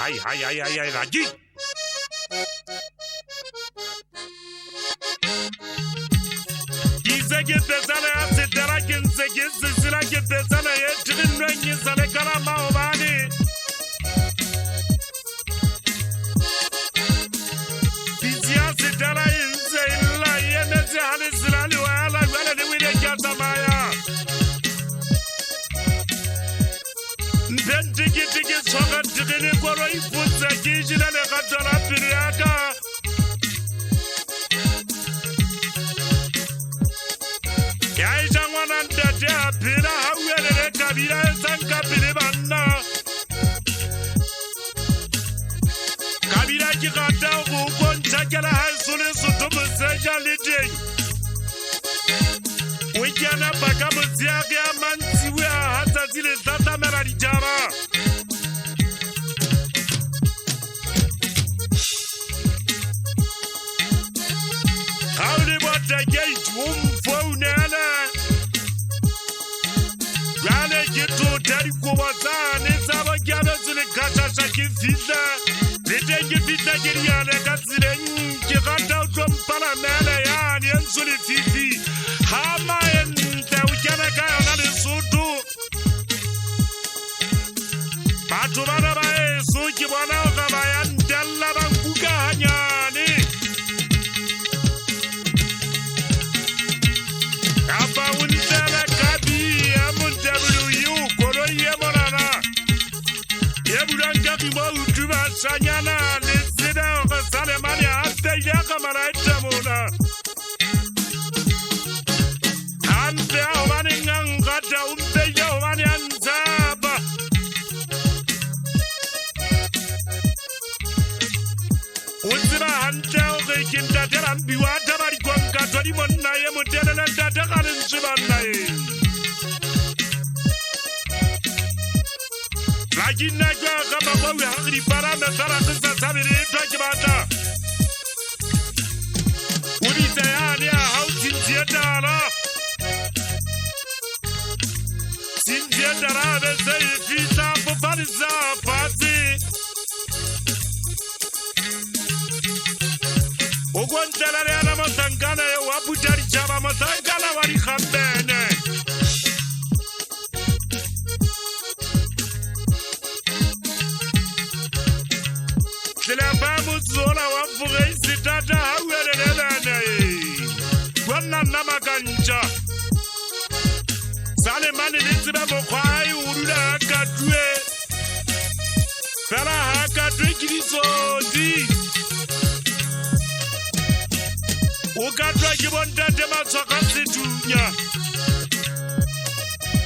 Hai, lagi. Izegi bezana asitara kinzegi sisira kibezana yetirin rengi sale karama obani. Bizia sitara inze illa yenezi hali silali wala ni wide katamaya. Tiki soka tikini koro ifunza kijina le katola piriaka. Yaisha mwana ndate apira hawele kabira sanka pilibanda. Kabira kikata ukoncha kala haisule sutumu seja liding. Wikiana baka mziagi ya mansiwe hata zile tata merarijara. The gate won't phone Rana get to Tarikuwazan is our gathers in the Katashaki Visa. They take it with the Giriana Katsiren, Kirata from Panamana, and Suli Fifi. Hama and Tawikanaka and Soto Patumana, Sukiwana, and Dalla Kuganyani. Sanyana, Lissida, Salemania, Yakamara, Jamuna. And the Omaning and Gata, the Yomanian Zaba. Utsima Hanta, the Kinta, and Biwata, Mariquanka, 21, Nayamutan, and Tata, and Shibanai. Lagina Gaba, we have the Parana Sarasa Saviri, Takibata. Would he say, house in Zietara? Sinzietara, they say, Visa for Parisa, Party. Oguantana Masangana, Waputari Java Masangana, Warikambene. Zola wafure sitata hawele nedane Wana namakanja Sale mani nizime mokwai urula katwe Fela hakatwe kiliso di Ukatwe kibonda tema soka situnya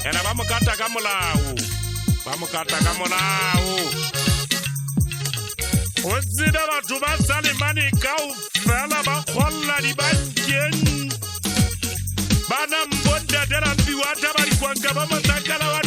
Ena vamukata kamulao Ozida batuba salimani kau fela bakolla di banjen Bana mbonda dera biwata bari kwa ngaba matangala